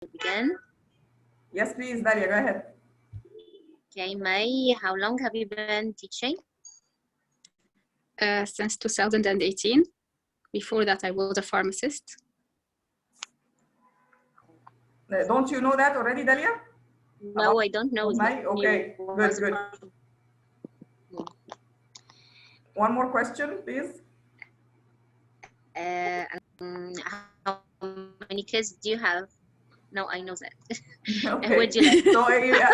begin? Yes, please, Dalia, go ahead. Okay, May, how long have you been teaching? Since 2018. Before that, I was a pharmacist. Don't you know that already, Dalia? No, I don't know. May? Okay, good. One more question, please. How many kids do you have? No, I know that. Okay. Would you like? So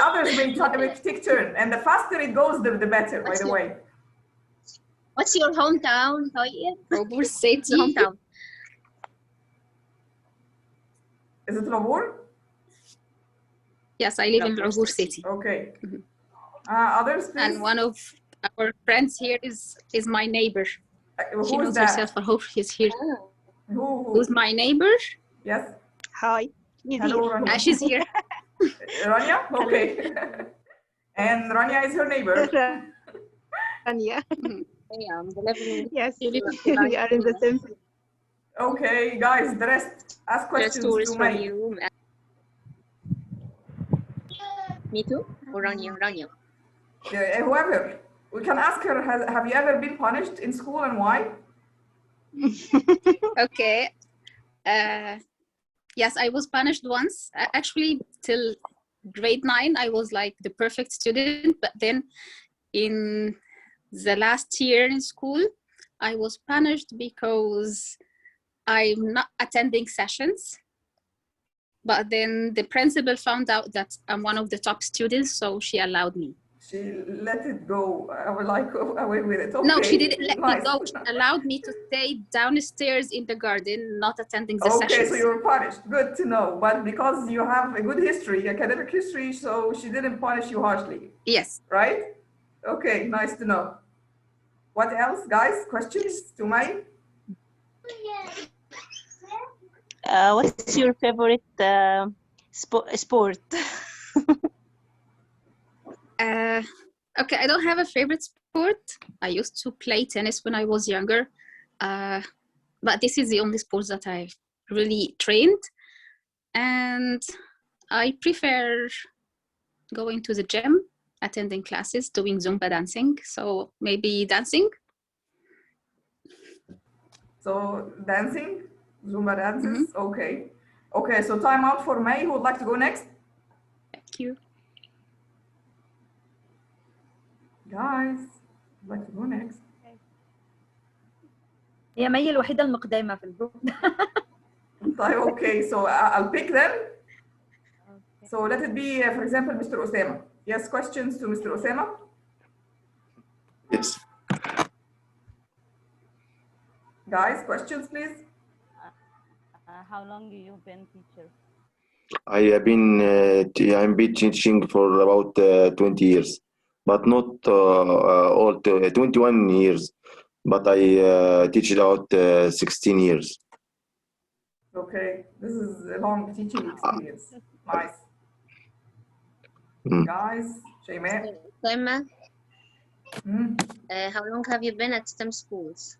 others may take turn, and the faster it goes, the better. By the way. What's your hometown? Robur City. Hometown. Is it Robur? Yes, I live in Robur City. Okay. Others, please. And one of our friends here is my neighbor. She knows that? herself. I hope she's here. Who's my neighbor? Yes. Hi. Hello, Rania. She's here. Rania? Okay. And Rania is her neighbor. Rania. Yeah, yes, we are in the same. Okay, guys, the rest, ask questions to May. Me too? Or Rania? Whoever. We can ask her, have you ever been punished in school and why? Okay. Yes, I was punished once. Actually, till grade 9, I was like the perfect student. But then in the last year in school, I was punished because I'm not attending sessions. But then the principal found out that I'm one of the top students, so she allowed me. She let it go. I was like, away with it. Okay. No, she didn't let me go. She allowed me to stay downstairs in the garden, not attending the sessions. Okay, so you were punished. Good to know. But because you have a good history, academic history, so she didn't punish you harshly. Yes. Right? Okay, nice to know. What else, guys? Questions to May? What's your favorite sport? Okay, I don't have a favorite sport. I used to play tennis when I was younger, but this is the only sport that I really trained. And I prefer going to the gym, attending classes, doing Zumba dancing. So maybe dancing. So dancing, Zumba dances, okay. Okay, so time out for May. Who would like to go next? Thank you. Guys, I'd like to go next. هي مي الوحيدة المقدمة في الجروب. طيب, okay, so I'll pick them. So let it be, for example, Mr. Osama. Yes, questions to Mr. Osama? Yes. Guys, questions, please. How long have you been teacher? I have been teaching for about 20 years, but not all 21 years. But I teach about 16 years. Okay, this is a long teaching experience. Nice. Guys, Shayma. How long have you been at STEM schools?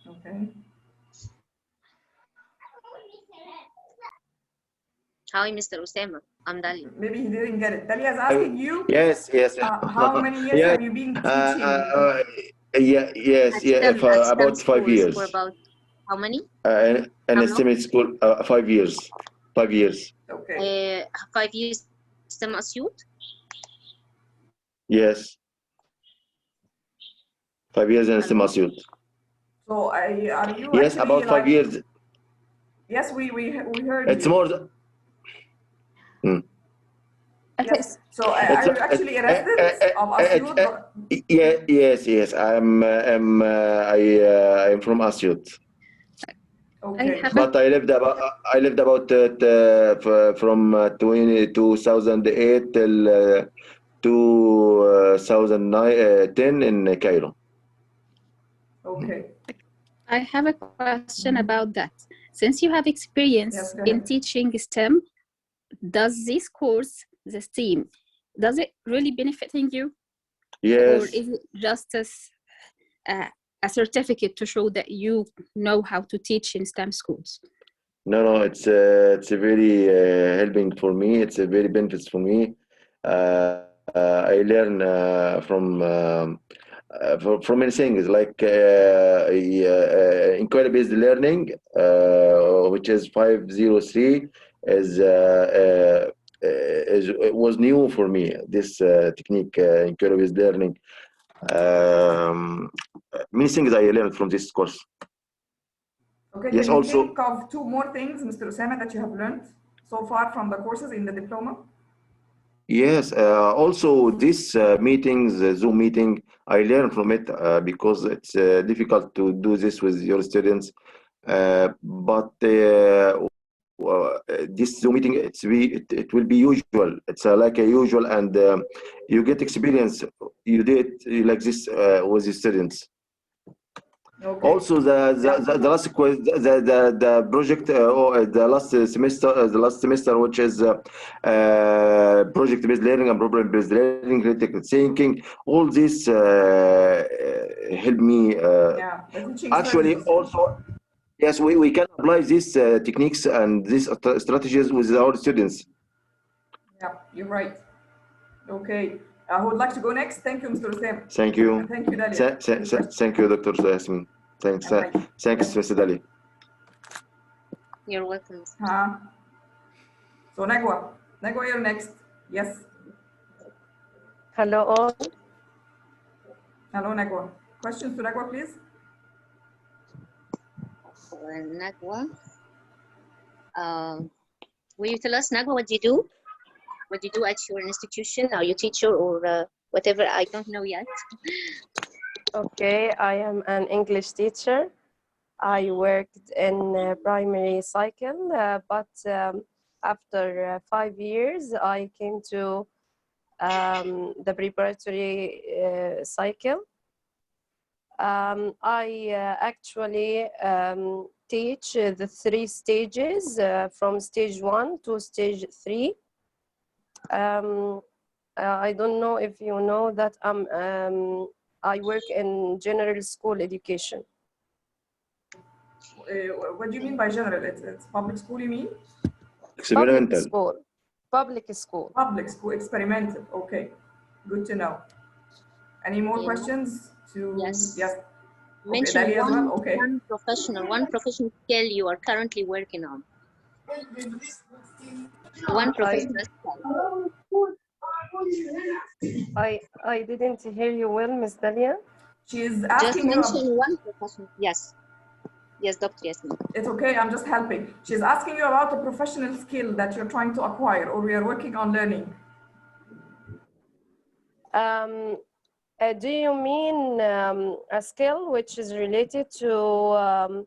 Okay. Hi, Mr. Osama. I'm Dalia. Maybe he didn't get it. Dalia is asking you. Yes. How many years have you been teaching? Yes. About 5 years. For about how many? In STEM school, 5 years. 5 years. Okay. 5 years STEM Asyut? Yes. 5 years in STEM Asyut. So are you? Yes, about 5 years. Yes, we heard. It's you. more. Yes. So are you actually a resident of Asyut? Yes. I'm from Asyut. Okay. But I lived about from 2008 till 2010 in Cairo. Okay. I have a question about that. Since you have experience in teaching STEM, does this course, the STEM, does it really benefiting you? Yes. Or is it just a certificate to show that you know how to teach in STEM schools? No, it's a very helping for me. It's a very benefits for me. I learn from many things like inquiry-based learning, which is 503, is it was new for me. This technique, inquiry-based learning. Many things I learned from this course. Okay, Yes, can you also. think of 2 more things, Mr. Osama, that you have learned so far from the courses in the diploma? Yes, also this meetings, Zoom meeting, I learned from it because it's difficult to do this with your students. But this Zoom meeting, it will be usual. It's like a usual, and you get experience. You did like this with the students. Okay. Also, the last the project or the last semester, which is project-based learning and problem-based learning, critical thinking, all this help me. Yeah, the teaching Actually, strategies. also, yes, we can apply these techniques and these strategies with our students. Yeah, you're right. Okay. Who would like to go next? Thank you, Mr. Osama. Thank you. And thank you, Dalia. Thank you, Dr. Yasmin. Thanks, Right. thanks, Mr. Dali. You're welcome. So Nagwa, you're next. Yes. Hello all. Hello, Nagwa. Questions to Nagwa, please. Nagwa, will you tell us, Nagwa, what do you do? What do you do at your institution? Are you a teacher or whatever? I don't know yet. Okay, I am an English teacher. I worked in primary cycle, but after 5 years, I came to the preparatory cycle. I actually teach the 3 stages from stage 1 to stage 3. I don't know if you know that I work in general school education. What do you mean by general? It's public school, you mean? Experimental. Public school. Public school, experimental. Okay, good to know. Any more questions? Yes. Yes. Mention okay, one, well. Okay. one professional skill you are currently working on. One professional skill. I didn't hear you well, Miss Dalia. She is asking you. Just mention one professional. Yes. Yes, Dr. Yasmin. It's okay, I'm just helping. She's asking you about a professional skill that you're trying to acquire or we are working on learning. Do you mean a skill which is related to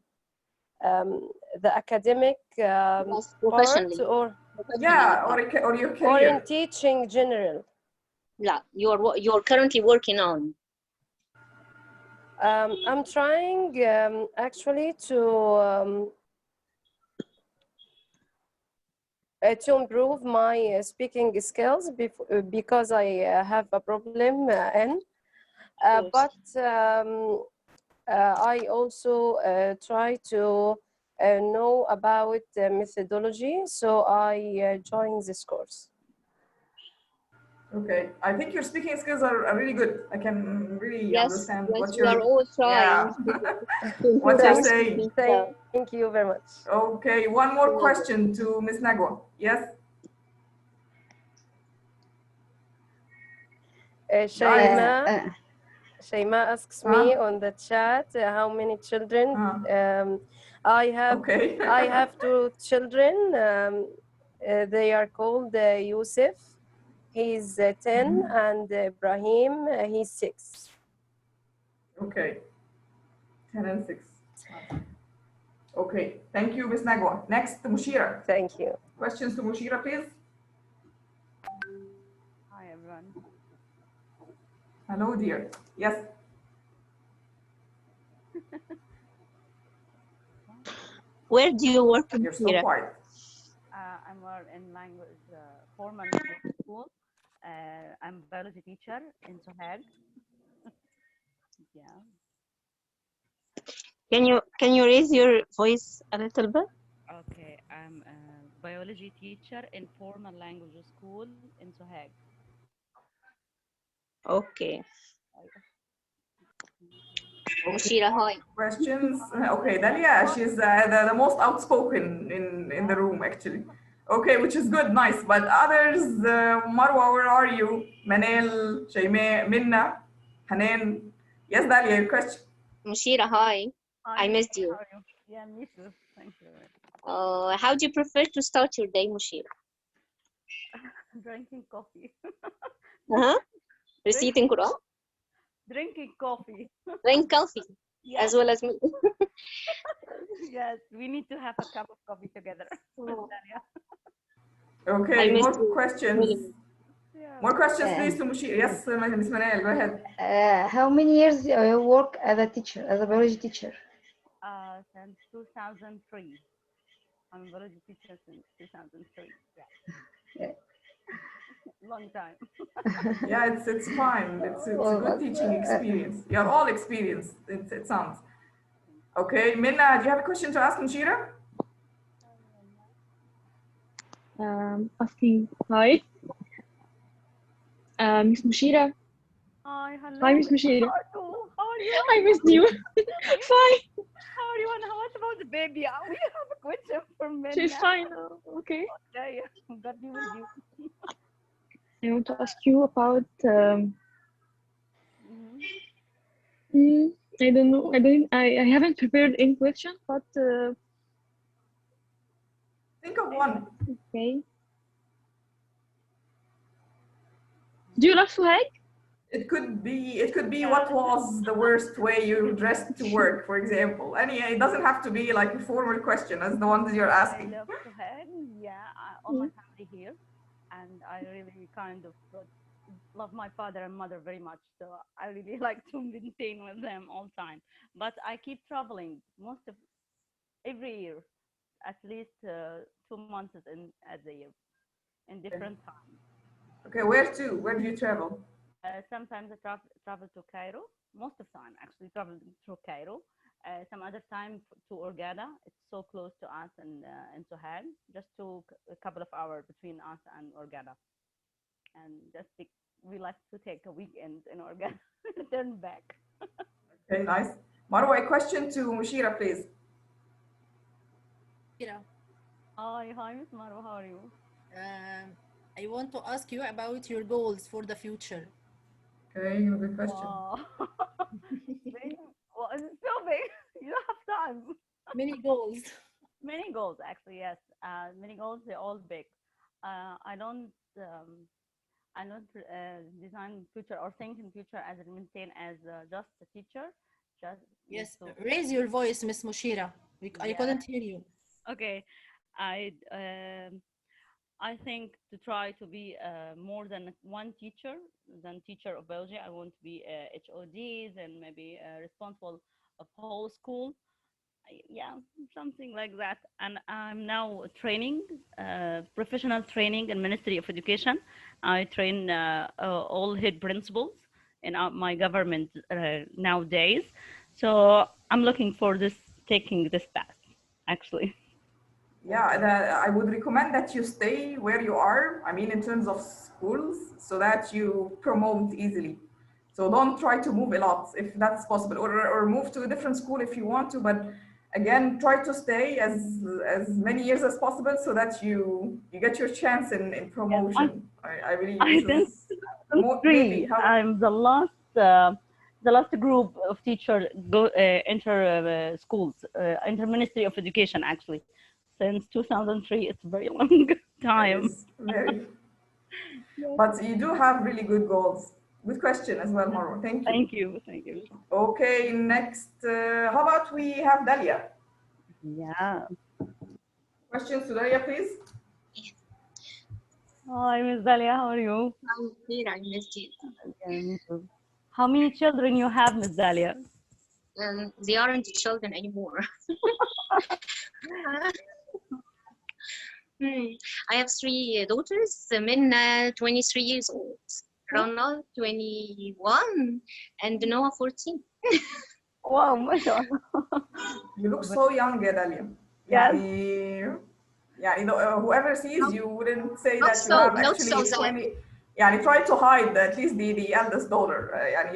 the academic yes, part or your career? Or in teaching general? Yeah, you're currently working on. I'm trying actually to improve my speaking skills because I have a problem but I also try to know about methodology, so I joined this course. Okay, I think your speaking skills are really good. I can really understand what you're all trying. What you're saying. Thank you very much. Okay, one more question to Ms. Nagwa. Yes? Shaima asks me on the chat how many children. I have 2 children. They are called Yusuf. He's 10, and Ibrahim, he's 6. Okay, 10 and 6. Okay, thank you, Ms. Nagwa. Next, Mushira. Thank you. Questions to Mushira, please. Hi, everyone. Hello, dear. Yes. Where do you work? You're so quiet. I'm in language formal school. I'm a biology teacher in Sohag. Yeah. Can you raise your voice a little bit? Okay, I'm a biology teacher in formal language school in Sohag. Okay. Okay, Mushira, hi. questions. Okay, Dalia, she's the most outspoken in the room actually. Okay, which is good, nice. But others, Marwa, where are you? Manel, Shaymeh, Minna, Hanan. Yes, Dalia, your question. Mushira, hi. I Hi, missed you. how are you? Yeah, me too. Thank you. How do you prefer to start your day, Mushira? Drinking coffee. Uh-huh. Reciting Quran? Drinking coffee. Drink coffee Yes, as well as me. yes. We need to have a cup of coffee together. Oh, Dalia. I Okay, missed more you. questions. Really. Yeah. More questions, please, to Mushir. Yes, Ms. Manel, go ahead. How many years you work as a teacher, as a biology teacher? Since 2003. I'm a biology teacher since 2003. Yeah. Long time. Yeah, it's fine. It's a good teaching experience. You're all experienced, it sounds. Okay, Minna, do you have a question to ask Mushira? Asking hi, Miss Mushira. Hi, hello. Hi, Miss Mushira. How are you? I missed you. Fine. How are you? And what about the baby? We have a question for Minna. She's fine now. Okay. Okay, I'm glad to be with you. I want to ask you about. I don't know. I haven't prepared any question, but. Think of one. Okay. Do you love Suhaig? It could be what was the worst way you dressed to work, for example. It doesn't have to be like a formal question as the ones you're asking. I love Suhaig. Yeah, all my family here, and I really kind of love my father and mother very much. So I really like to maintain with them all the time. But I keep traveling most of every year, at least 2 months at the year, in different times. Okay, where to? Where do you travel? Sometimes I travel to Cairo. Most of the time, actually, travel through Cairo. Some other time to Hurghada. It's so close to us and Sohag. Just a couple of hours between us and Hurghada. And we like to take a weekend in Hurghada, return back. Okay, nice. Marwa, a question to Mushira, please. Hi, Miss Marwa. How are you? I want to ask you about your goals for the future. Okay, good question. Well, it's so big. You don't have time. Many goals. Many goals, actually, yes. Many goals. They're all big. I don't design future or think in future as a maintain as just a teacher. Yes. Raise your voice, Miss Mushira. I couldn't hear you. Okay. I think to try to be more than one teacher of biology. I want to be HODs and maybe responsible of whole school. Yeah, something like that. And I'm now training, professional training in Ministry of Education. I train all head principals in my government nowadays. So I'm looking for taking this path, actually. Yeah, I would recommend that you stay where you are. I mean, in terms of schools, so that you promote easily. So don't try to move a lot if that's possible, or move to a different school if you want to. But again, try to stay as many years as possible so that you get your chance in promotion. I believe this is maybe how I'm the last group of teachers enter schools, enter Ministry of Education actually. Since 2003, it's a very long time. Very. But you do have really good goals. Good question as well, Marwa. Thank you. Thank you. Okay, next, how about we have Dalia? Yeah. Questions to Dalia, please. Hi, Miss Dalia. How are you? I'm here. I missed you. Okay, how many children you have, Miss Dalia? They aren't children anymore. I have 3 daughters. Minna, 23 years old. Rana, 21. And Noah, 14. Wow, mashallah. You look so young, Dalia. whoever sees you wouldn't say Not that you so, have not actually so, 20. Yeah, try to hide at least the eldest daughter.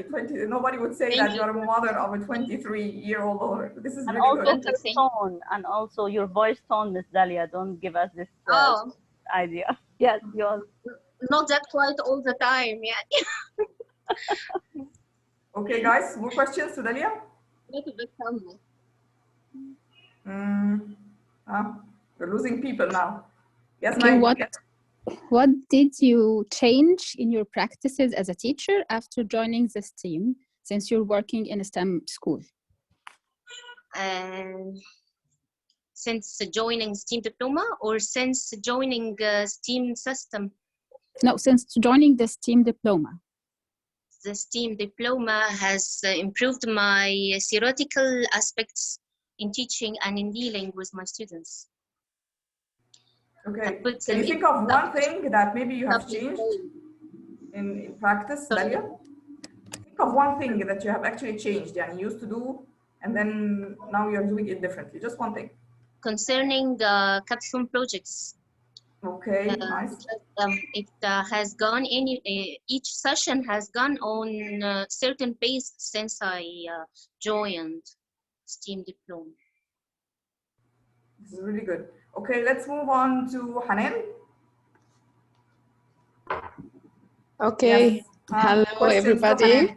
20, nobody would say that you're a mother of a 23-year-old daughter. This is And really also good. the tone, and also your voice tone, Miss Dalia. Don't give us this idea. Yes, yours. Not that quiet all the time, yeah. Okay, guys, more questions to Dalia? Little bit humble. We're losing people now. Yes, Okay, Maggie. what did you change in your practices as a teacher after joining this team, since you're working in a STEM school? Since joining STEAM diploma or since joining STEAM system? No, since joining the STEAM diploma. The STEAM diploma has improved my theoretical aspects in teaching and in dealing with my students. Okay. Can you think of one thing that maybe you have changed in practice, Dalia? Think of one thing that you have actually changed, and you used to do, and then now you're doing it differently. Just one thing. Concerning capstone projects. Okay, nice. It has gone each session has gone on a certain pace since I joined STEAM diploma. This is really good. Okay, let's move on to Hanan. Okay. Yes. Hello, everybody.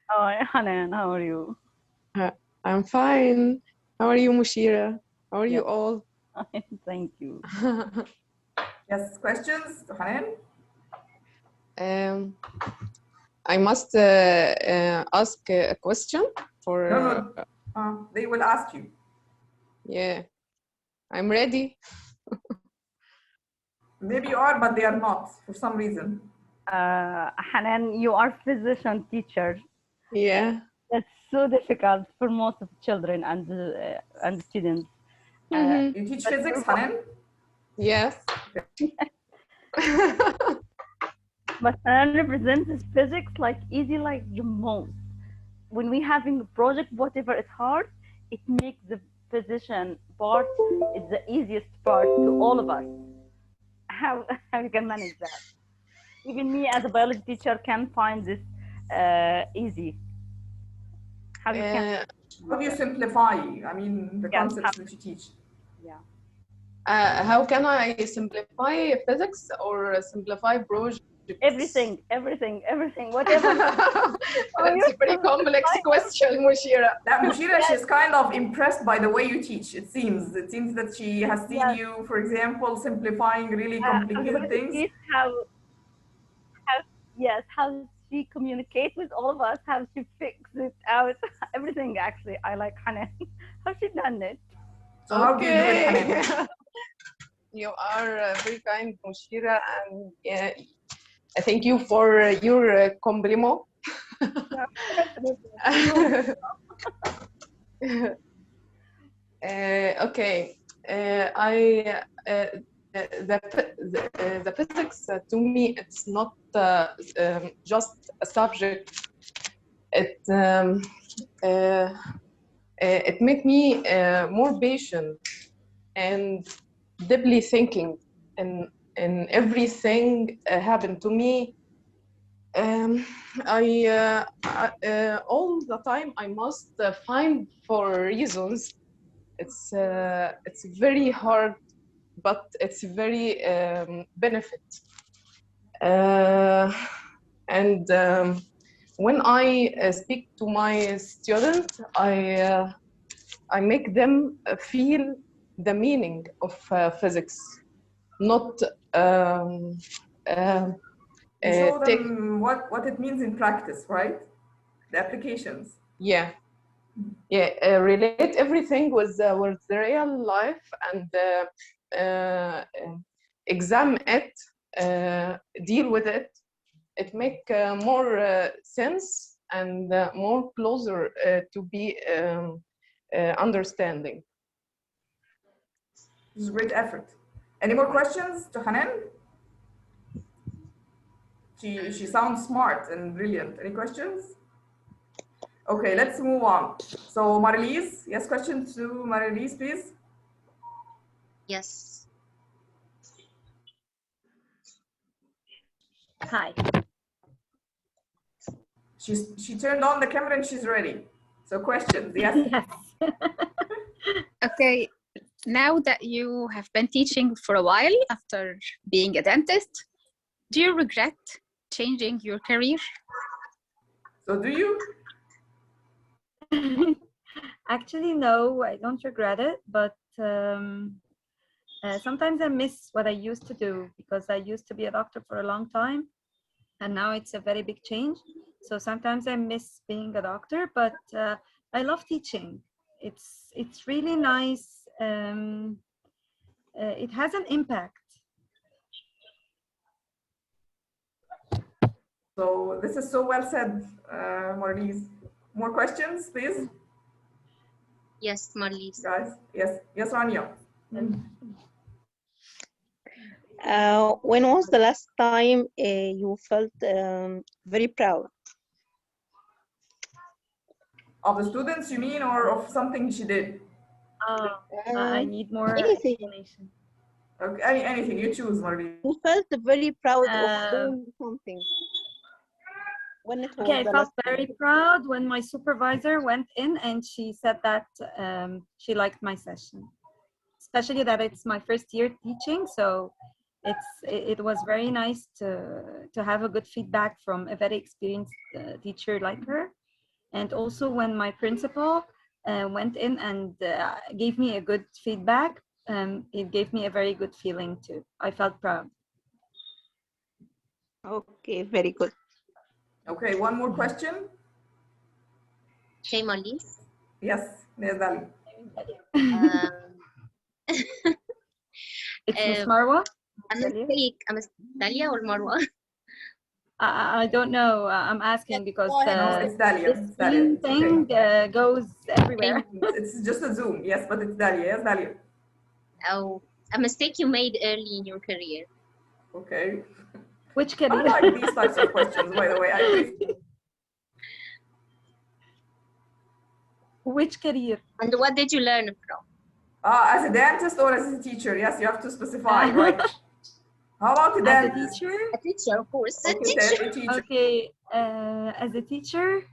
Hi, Hanan. How are you? I'm fine. How are you, Mushira? How are you all? Thank you. Yes, questions to Hanan? I must ask a question for... No. They will ask you. Yeah, I'm ready. Maybe you are, but they are not for some reason. Hanan, you are physician teacher. Yeah. That's so difficult for most of the children and students. You teach physics, Hanan? Yes. But Hanan represents physics like easy like the most. When we having a project, whatever is hard, it makes the physician part is the easiest part to all of us. How you can manage that? Even me as a biology teacher can find this easy. How you can? How do you simplify? I mean, the concepts that you teach. Yeah. How can I simplify physics or simplify projects? Everything, whatever. It's a very complex question, Mushira. Mushira, she's kind of impressed by the way you teach. It seems that she has seen you, for example, simplifying really complicated things. How she communicates with all of us, how she fixes it out, everything. Actually, I like Hanan. How she done it? So how do you do it, Hanan? You are very kind, Mushira, and thank you for your compliment. Okay, the physics to me, it's not just a subject. It made me more patient and deeply thinking in everything happened to me. All the time I must find for reasons. It's very hard, but it's very benefit. And when I speak to my students, I make them feel the meaning of physics, not show them what it means in practice, right? The applications. Yeah. Relate everything with the real life and examine it, deal with it. It make more sense and more closer to be understanding. This is great effort. Any more questions to Hanan? She sounds smart and brilliant. Any questions? Okay, let's move on. So Marilise, yes, question to Marilise, please. Yes. Hi. She turned on the camera and she's ready. So questions, yes? Yes. Okay, now that you have been teaching for a while after being a dentist, do you regret changing your career? So do you? Actually, no, I don't regret it, but sometimes I miss what I used to do because I used to be a doctor for a long time and now it's a very big change. So sometimes I miss being a doctor, but I love teaching. It's really nice. It has an impact. So this is so well said, Marilise. More questions, please? Yes, Marilise. Guys, yes, yes, Rania. When was the last time you felt very proud? Of the students, you mean, or of something she did? I need more anything. explanation. Okay, anything you choose, Marilise. You felt very proud of doing something. When it was Okay, I the felt last very time? proud when my supervisor went in and she said that she liked my session, especially that it's my first year teaching. So it was very nice to have a good feedback from a very experienced teacher like her. And also when my principal went in and gave me a good feedback, it gave me a very good feeling too. I felt proud. Okay, very good. Okay, one more question. Hey, Marilise. Yes, there's Dali. It's Miss Marwa? A mistake. Dalia or Marwa? I don't know. I'm asking because No, it's Dalia. this It's Dalia. It's thing goes everywhere. It's just a Zoom, yes, but it's Dalia. Yes, Dalia. Oh, a mistake you made early in your career. Okay. Which career? I like these types of questions, by the way. I appreciate. Which career? And what did you learn from? As a dentist or as a teacher? Yes, you have to specify, right? How about a dentist? As a teacher? A teacher, of course. Okay, a teacher. Okay, as a teacher,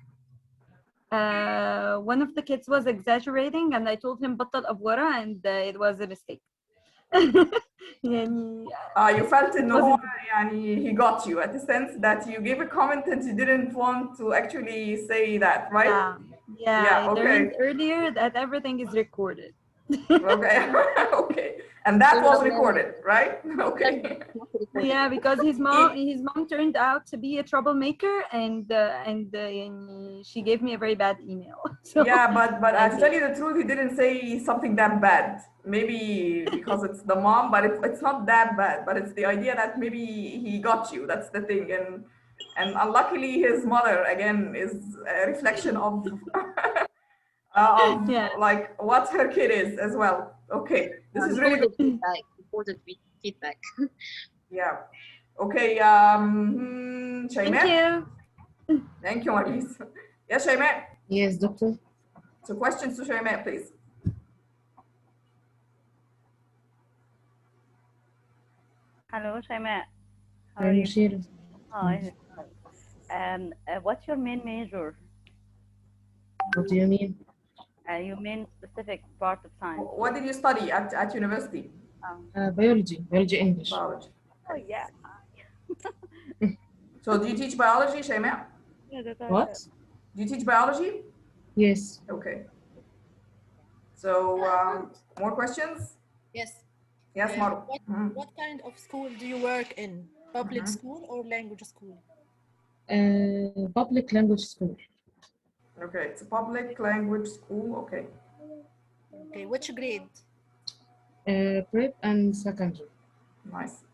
one of the kids was exaggerating and I told him بطل أفورة and it was a mistake. يعني, you felt إنه هو يعني he got you at the sense that you gave a comment and you didn't want to actually say that, right? Yeah, I okay. learned earlier that everything is recorded. Okay, okay. And that was recorded, right? Okay. Yeah, because his mom turned out to be a troublemaker, and she gave me a very bad email. So, yeah, but to tell you the truth, he didn't say something that bad. Maybe because it's the mom, but it's not that bad. But it's the idea that maybe he got you. That's the thing. And unluckily, his mother again is a reflection of like what her kid is as well. Okay, this is really good. Important feedback. Yeah. Okay. Shaimaa. Thank you. Thank you, Maris. Yes, Shaimaa. Yes, doctor. So questions to Shaimaa, please. Hello, Shaimaa. How Hi, are you? Mushira. Hi. What's your main major? What do you mean? You mean specific part of science? What did you study at university? Biology English. Biology. Oh, yeah. So do you teach biology, Shaimaa? What? Do you teach biology? Yes. Okay. So more questions? Yes. Yes, Maru. What kind of school do you work in? Public school or language school? Public language school. Okay, it's a public language school. Okay. Okay, which grade? Prep and secondary. Nice.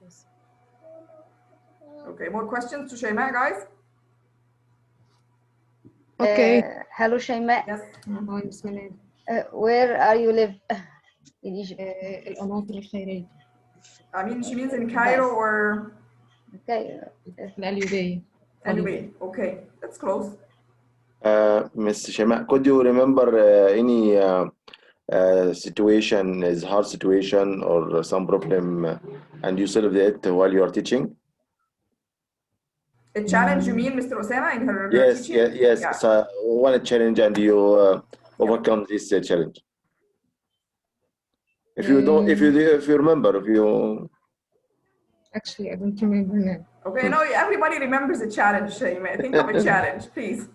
Okay, more questions to Shaimaa, guys? Okay. Hello, Shaimaa. Yes. Where are you live? In Egypt. I mean, she means in Cairo or? Okay. Al-Ubaid. Okay, that's close. Ms. Shema, could you remember any situation, is hard situation or some problem, and you solved it while you are teaching? A challenge, you mean, Mr. Osama, in her Yes, teaching? yes. Yeah. So one challenge and you overcome this challenge. If you don't, if you remember, if you. Actually, I don't remember now. Okay, no, everybody remembers a challenge, Shayma. Think of a challenge, please.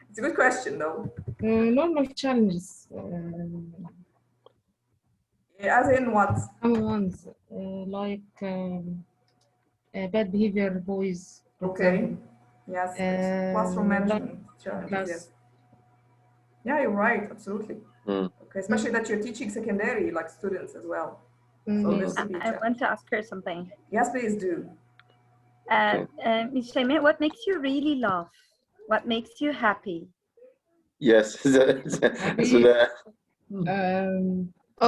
It's a good question, though. Normal challenges. As in what? Common ones, like bad behavior boys, for Okay. example. Yes, classroom management challenges, yes. Yeah, you're right, absolutely. Okay, especially that you're teaching secondary, like students as well. So this would be I want to ask her something. Yes, please do. Ms. Shayma, what makes you really laugh? What makes you happy? Yes.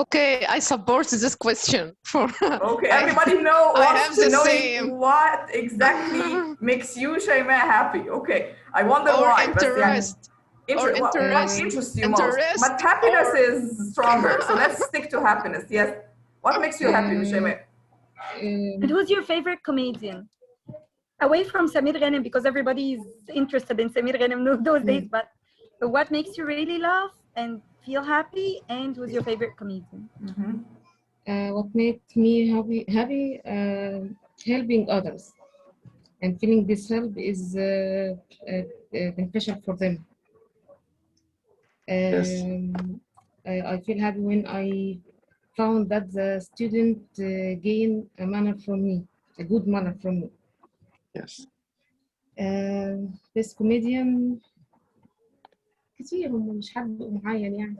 Okay, I support this question. Okay, everybody wants to know same. what exactly makes you, Shayma, happy. Okay, I wonder or why. Interest. What interests you most? But happiness is stronger, so let's stick to happiness. Yes. What makes you happy, Shayma? And who's your favorite comedian? Away from Samir Ghanem, because everybody is interested in Samir Ghanem those days, but what makes you really laugh and feel happy, and who's your favorite comedian? What makes me happy, helping others, and feeling this help is beneficial for them. I feel happy when I found that the student gain a manner from me, a good manner from me. Yes. This comedian كتير، هم مش حد معين يعني.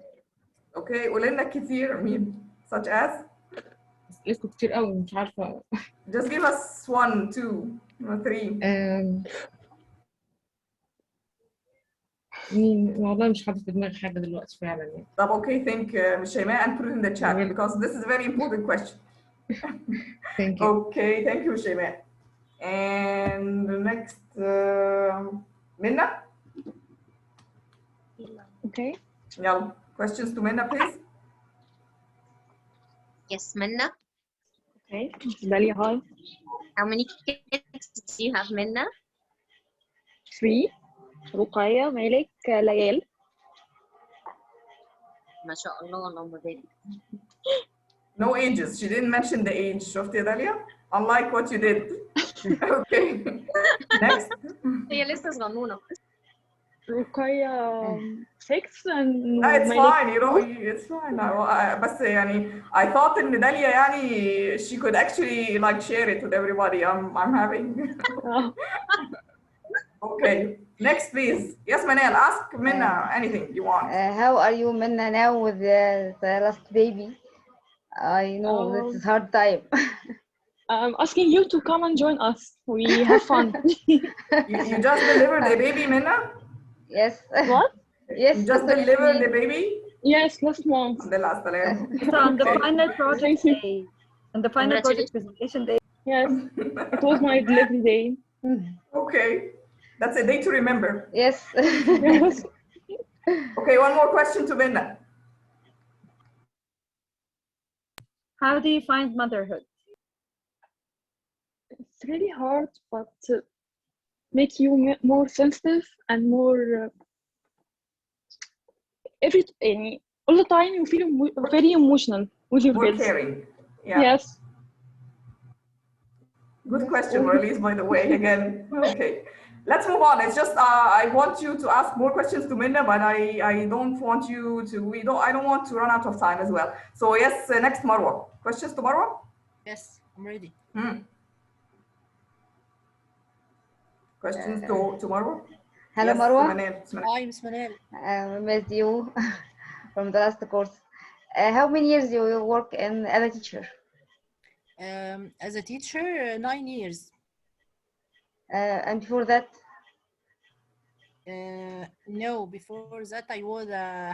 Okay, قول لنا كتير مين؟ Such as? اسئلتكم كتير قوي مش عارفة. Just give us 1, 2, 3. مين والله مش حاطة في دماغي حاجة دلوقتي فعلا يعني. طب okay, think Ms. Shayma and put it in the chat because this is a very important question. Thank you. Okay, thank you, Shayma. And the next, Minna? Okay. Yeah, questions to Minna, please. Yes, Minna. Okay, Dalia, hi. How many kids do you have, Minna? 3. رقية، مالك، ليال. ما شاء الله اللهم بارك. No ages. She didn't mention the age. شفتي يا داليا? Unlike what you did. Okay. Next. هي لسه صغنونة. رقية 6 and it's fine. You know, it's fine. بس يعني I thought إن داليا يعني she could actually like share it with everybody. I'm having. Okay. Next, please. Yes, Manal. Ask Minna anything you want. How are you, Minna, now with the last baby? I know this is hard time. I'm asking you to come and join us. We have fun. You just delivered a baby, Minna? Yes. What? Yes. You just delivered the baby? Yes, last month. So on the final project day, on the final project presentation day. Yes, it was my delivery day. Okay, that's a day to remember. Yes. Yes. Okay, one more question to Minna. How do you find motherhood? It's really hard, but make you more sensitive and more all the time you feel very emotional with your kids. More caring. Yeah. Yes. Good question, Marlies, by the way, again. Okay, let's move on. It's just I want you to ask more questions to Minna, but I don't want you to. I don't want to run out of time as well. So yes, next Marwa. Questions to Marwa? Yes, I'm ready. Questions to Marwa? Hello, yes, Marwa. Hi, Ms. Manel. I met you from the last course. How many years do you work as a teacher? As a teacher, 9 years. And before that? No, before that I was a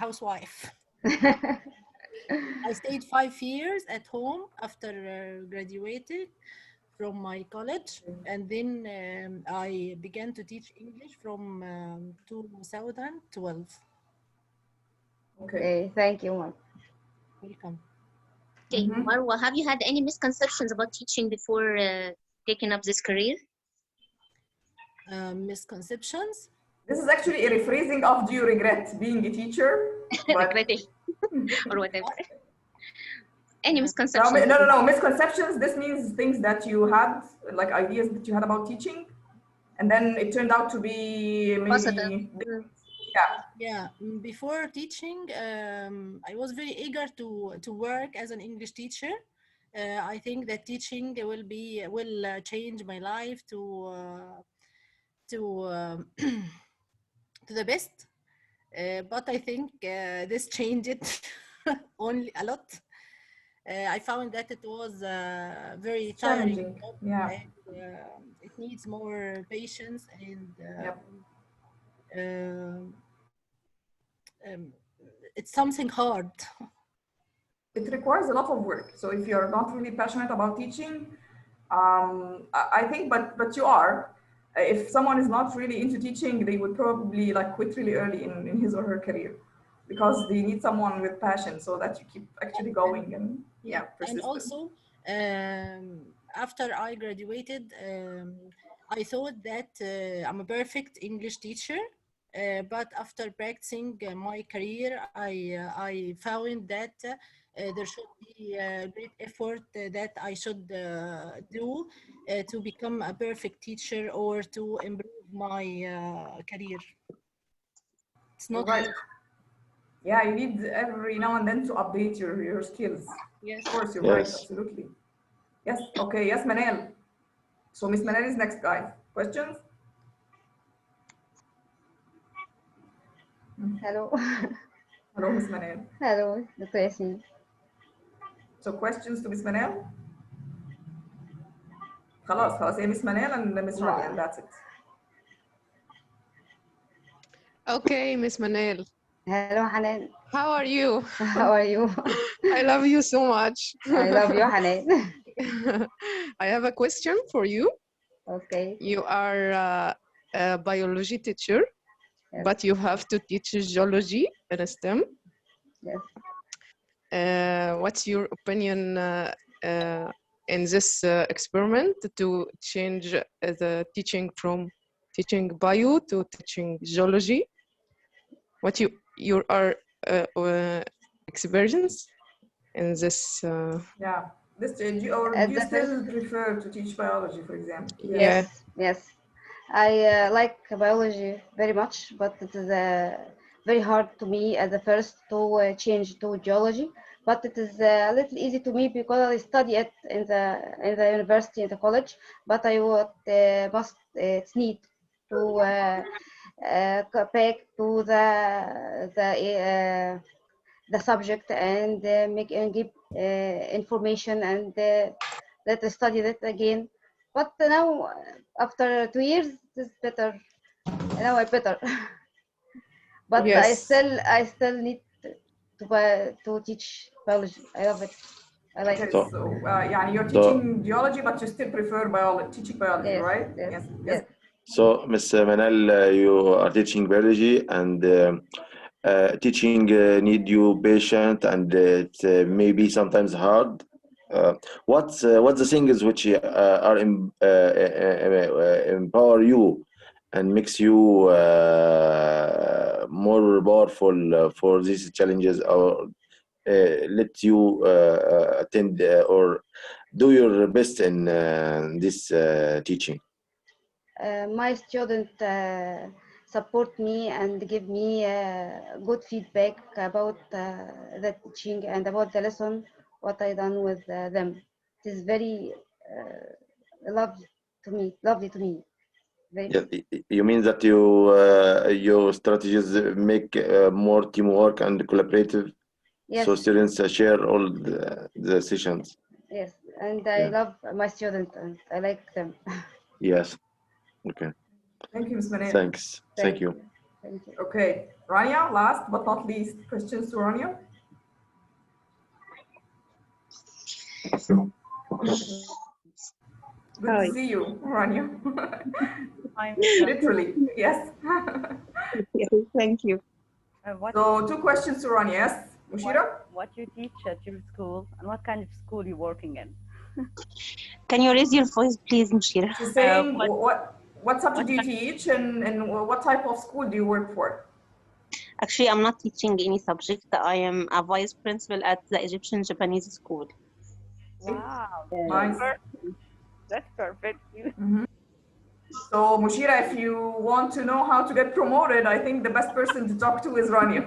housewife. I stayed 5 years at home after graduated from my college, and then I began to teach English from 2012. Okay, thank you, Mark. Welcome. Okay, Marwa, have you had any misconceptions about teaching before taking up this career? Misconceptions? This is actually a rephrasing of "Do you regret being a teacher?" Regretting or whatever. Any misconceptions? No. Misconceptions. This means things that you had, like ideas that you had about teaching, and then it turned out to be maybe. Yeah. Before teaching, I was very eager to work as an English teacher. I think that teaching will change my life to to the best. But I think this changed it only a lot. I found that it was very tiring job, and it needs more patience and it's something hard. It requires a lot of work. So if you're not really passionate about teaching, I think, but you are. If someone is not really into teaching, they would probably like quit really early in his or her career, because they need someone with passion so that you keep actually going and persistent. And also, after I graduated, I thought that I'm a perfect English teacher. But after practicing my career, I found that there should be a great effort that I should do to become a perfect teacher or to improve my career. It's not right. Yeah, you need every now and then to update your skills. Yes. Of course, you're right. Absolutely. Yes. Okay. Yes, Manel. So Miss Manel is next, guys. Questions? Hello. Hello, Miss Manel. Hello, Dr. Yasin. So questions to Miss Manel? خلاص هي Miss Manel and Miss Rania, and that's it. Okay, Miss Manel. Hello, Hanan. How are you? How are you? I love you so much. I love you, Hanan. I have a question for you. Okay. You are a biology teacher, but you have to teach geology in STEM. Yes. What's your opinion in this experiment to change the teaching from teaching bio to teaching geology? What your experience in this? Yeah, this do you still prefer to teach biology, for example? Yes, yes. I like biology very much, but it is very hard to me at the first to change to geology. But it is a little easy to me because I study it in the university, in the college. But I would must need to back to the subject and make and give information and let us study that again. But now, after 2 years, it is better. Now I better. But yes. I still need to teach biology. I love it. I like it. So you're teaching geology, but you still prefer teaching biology, yes, right? Yes. So, Ms. Manal, you are teaching biology, and teaching need you patient, and it's maybe sometimes hard. What's the things which are empower you and makes you more powerful for these challenges, or let you attend or do your best in this teaching? My student support me and give me good feedback about the teaching and about the lesson, what I done with them. It is very lovely to me. Yeah, you mean that your strategies make more teamwork and collaborative, yes. So students share all the sessions. Yes, and I love my students and I like them. Yes. Okay. Thank you, Ms. Manel. Thanks. Thank you. Thank you. Okay, Rania, last but not least, questions to Rania? Good to see you, Rania. Literally, yes. Thank you. So 2 questions to Rania, yes? Mushira? What you teach at your school and what kind of school you're working in? Can you raise your voice, please, Mushira? She's saying what subject do you teach and what type of school do you work for? Actually, I'm not teaching any subject. I am a vice principal at the Egyptian Japanese school. Wow, Nice. That's perfect. So Mushira, if you want to know how to get promoted, I think the best person to talk to is Rania.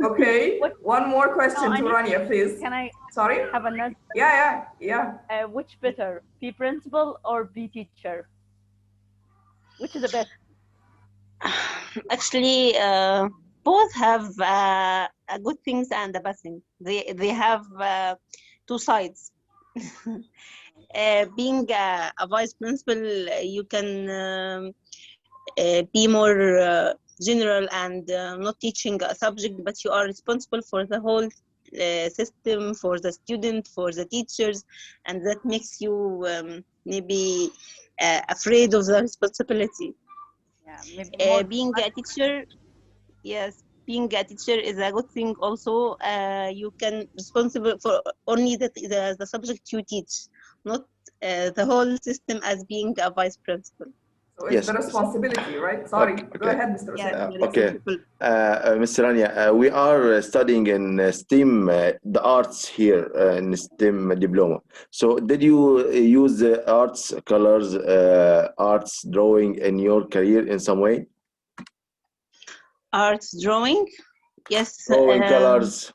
Okay, one more question to Rania, please. Can I Sorry? have another? Yeah. Which better, be principal or be teacher? Which is the best? Actually, both have good things and the bad things. They have 2 sides. Being a vice principal, you can be more general and not teaching a subject, but you are responsible for the whole system, for the student, for the teachers, and that makes you maybe afraid of the responsibility. Yeah, being a teacher, yes, being a teacher is a good thing also. You can responsible for only the subject you teach, not the whole system as being a vice principal. So it's the responsibility, right? Sorry, go ahead, Mr. Hussein. Okay, Mr. Rania, we are studying in STEM, the arts here in STEM diploma. So did you use arts, colors, arts, drawing in your career in some way? Arts, drawing? Yes. Drawing, colors.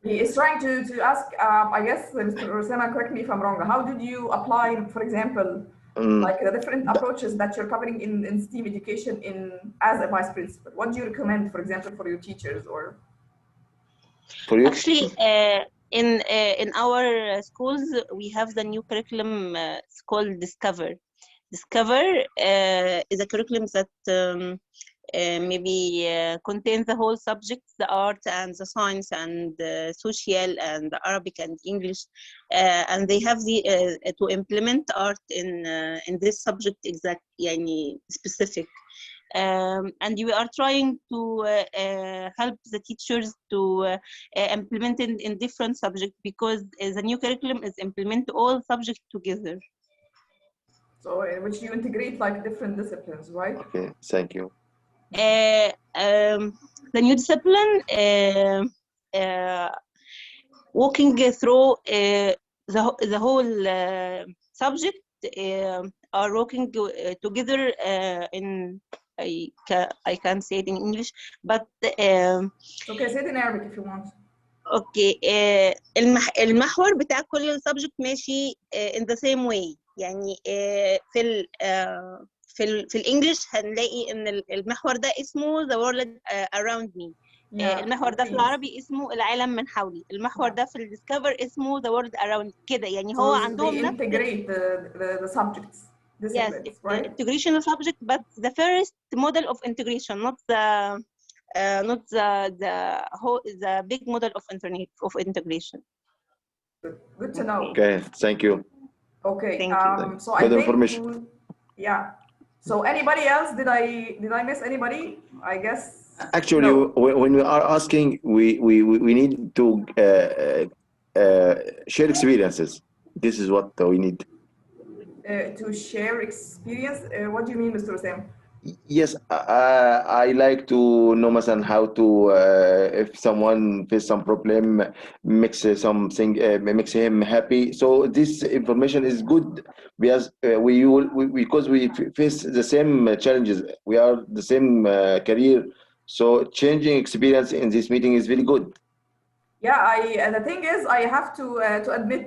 He is trying to ask, I guess, Mr. Rosema, correct me if I'm wrong, how did you apply, for example, like the different approaches that you're covering in STEAM education as a vice principal? What do you recommend, for example, for your teachers or? For you? Actually, in our schools, we have the new curriculum. It's called Discover. Discover is a curriculum that maybe contains the whole subjects, the art and the science and social and the Arabic and English, and they have to implement art in this subject exactly, specific. And we are trying to help the teachers to implement in different subjects, because the new curriculum is implement all subjects together. So in which you integrate like different disciplines, right? Okay, thank you. The new discipline, walking through the whole subject, are working together in, I can't say it in English, but okay, say it in Arabic if you want. اوكي. المحور بتاع كل subject ماشي in the same way. يعني في الانجليش هنلاقي ان المحور ده اسمه the world around me. المحور ده في العربي اسمه العالم من حولي. المحور ده في الديسكفر اسمه the world around كده. يعني هو عندهم نفس integrate the subjects. Yes, right? Integration of subject, but the first model of integration, not the big model of integration. Good to know. Okay, thank you. Okay, thank you. So good I think information. Yeah. So anybody else? Did I miss anybody? I guess. Actually, no. when we are asking, we need to share experiences. This is what we need. To share experience. What do you mean, Mr. Sam? Yes, I like to know مثلا how to if someone face some problem, makes something makes him happy. So this information is good because because we face the same challenges. We are the same career. So changing experience in this meeting is very good. Yeah, the thing is, I have to admit.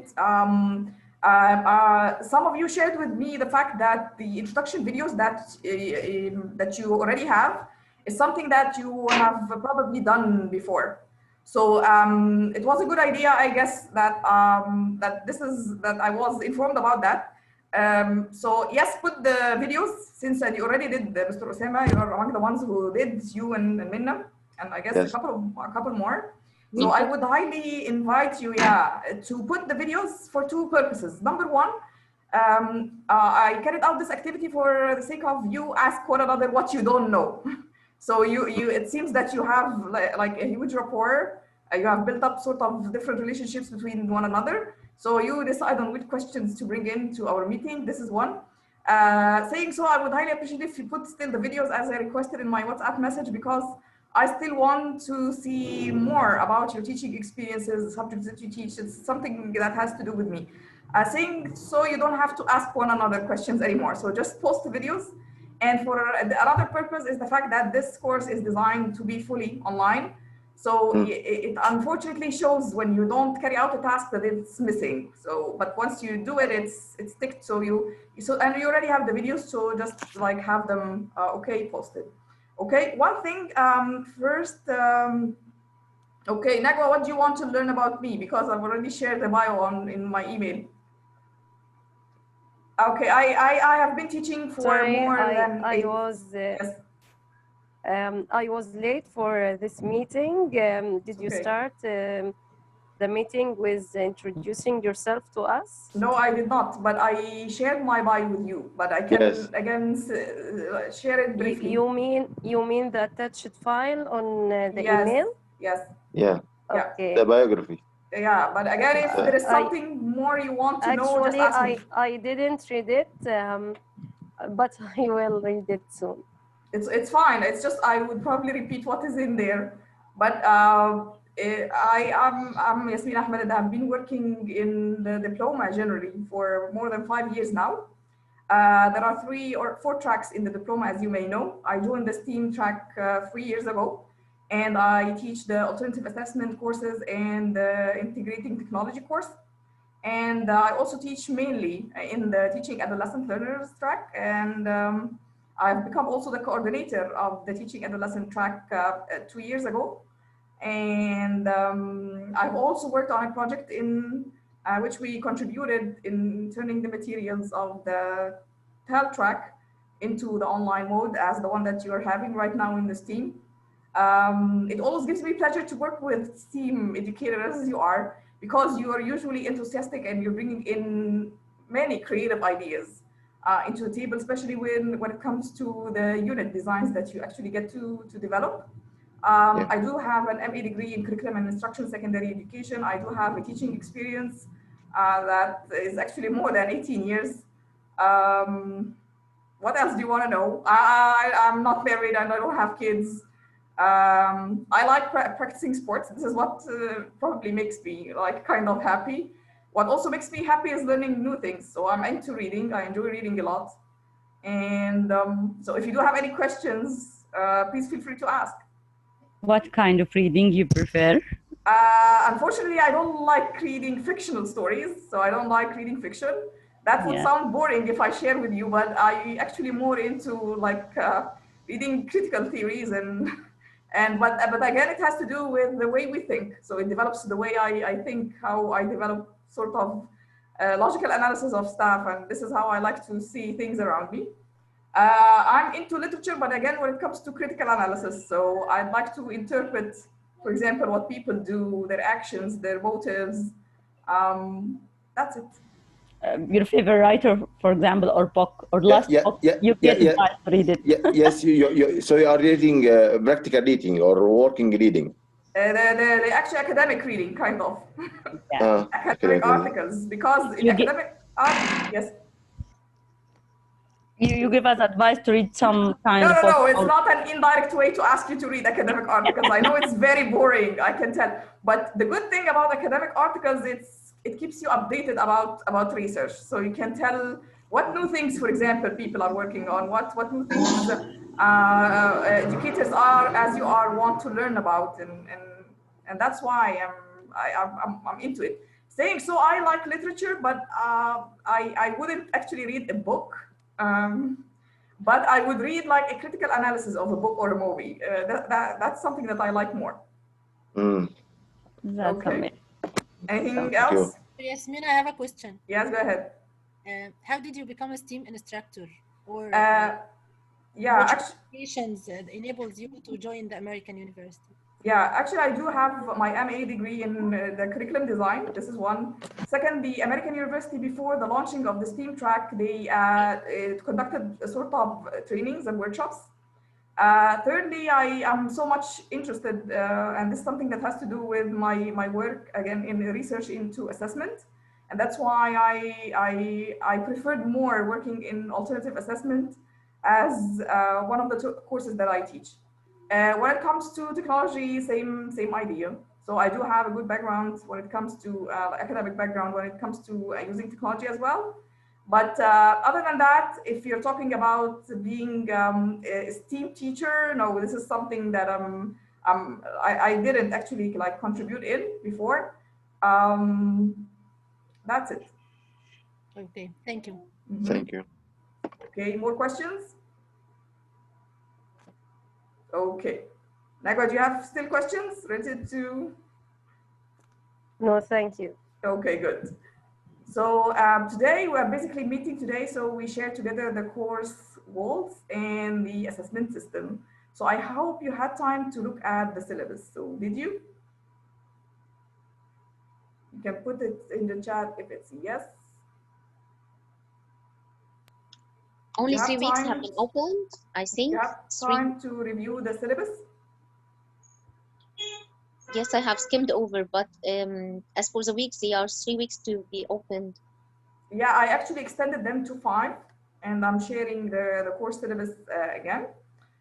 Some of you shared with me the fact that the introduction videos that you already have is something that you have probably done before. So it was a good idea, I guess, that that I was informed about that. So yes, put the videos, since you already did, Mr. Osama, you are among the ones who did, you and Minna, and I guess yes. a couple more. So I would highly invite you, yeah, to put the videos for two purposes. Number one, I carried out this activity for the sake of you ask one another what you don't know. So it seems that you have like a huge rapport. You have built up sort of different relationships between one another. So you decide on which questions to bring into our meeting. This is one. Saying so, I would highly appreciate if you put still the videos as I requested in my WhatsApp message, because I still want to see more about your teaching experiences, the subjects that you teach. It's something that has to do with me. Saying so, you don't have to ask one another questions anymore. So just post the videos. And for another purpose is the fact that this course is designed to be fully online. So it unfortunately shows when you don't carry out a task that it's missing. So, but once you do it, it's ticked. So and you already have the videos. So just like have them okay posted. Okay, one thing first. Okay, Nagwa, what do you want to learn about me? Because I've already shared the bio in my email. Okay, I have been teaching for more than yes. I was late for this meeting. Did you start the meeting with introducing yourself to us? No, I did not, but I shared my bio with you. But I can again share it briefly. You mean the attached file on the yes. email? Yes. Yeah. Okay. The biography. Yeah, but again, if there is something more you want to know, just ask me. I didn't read it, but I will read it soon. It's fine. It's just I would probably repeat what is in there. But I'm Yasmin Ahmed, and I've been working in the diploma generally for more than 5 years now. There are 3 or 4 tracks in the diploma, as you may know. I joined the STEAM track 3 years ago, and I teach the alternative assessment courses and the integrating technology course. And I also teach mainly in the teaching adolescent learners track. And I've become also the coordinator of the teaching adolescent track 2 years ago. And I've also worked on a project in which we contributed in turning the materials of the TEL track into the online mode as the one that you're having right now in the STEAM. It always gives me pleasure to work with STEAM educators as you are, because you are usually enthusiastic and you're bringing in many creative ideas into the table, especially when it comes to the unit designs that you actually get to develop. I do have an MA degree in curriculum and instruction secondary education. I do have a teaching experience that is actually more than 18 years. What else do you want to know? I'm not married and I don't have kids. I like practicing sports. This is what probably makes me like kind of happy. What also makes me happy is learning new things. So I'm into reading. I enjoy reading a lot. And so if you do have any questions, please feel free to ask. What kind of reading you prefer? Unfortunately, I don't like reading fictional stories. So I don't like reading fiction. That would sound boring if I share with you, but I actually more into like reading critical theories but again, it has to do with the way we think. So it develops the way I think, how I develop sort of logical analysis of stuff. And this is how I like to see things around me. I'm into literature, but again, when it comes to critical analysis, so I'd like to interpret, for example, what people do, their actions, their motives. That's it. Your favorite writer, for example, or book, or last book, you get advice to read it. Yes, so you are reading practical reading or working reading? The actual academic reading, kind of. Academic articles, because in academic yes. You give us advice to read some kind of... No, it's not an indirect way to ask you to read academic articles. I know it's very boring, I can tell. But the good thing about academic articles, it keeps you updated about research. So you can tell what new things, for example, people are working on, what new things educators are, as you are, want to learn about. And that's why I'm into it. Saying so, I like literature, but I wouldn't actually read a book. But I would read like a critical analysis of a book or a movie. That's something that I like more. That's okay. Anything else? Yasmin, I have a question. Yes, go ahead. How did you become a STEAM instructor? Or yeah, which qualifications enables you to join the American university? Yeah, actually, I do have my MA degree in the curriculum design. This is one. Second, the American University, before the launching of the STEAM track, they conducted a sort of trainings and workshops. Thirdly, I am so much interested, and this is something that has to do with my work, again, in research into assessment. And that's why I preferred more working in alternative assessment as one of the courses that I teach. When it comes to technology, same idea. So I do have a good background when it comes to academic background, when it comes to using technology as well. But other than that, if you're talking about being a STEAM teacher, no, this is something that I didn't actually like contribute in before. That's it. Okay, thank you. Mm-hmm. Thank you. Okay, more questions? Okay. Nagwa, do you have still questions related to? No, thank you. Okay, good. So today we are basically meeting today, so we share together the course goals and the assessment system. So I hope you had time to look at the syllabus. So did you? You can put it in the chat if it's yes. Only 3 weeks have been opened, I think. You have time to review the syllabus? Yes, I have skimmed over, but as for the weeks, they are 3 weeks to be opened. Yeah, I actually extended them to 5, and I'm sharing the course syllabus again.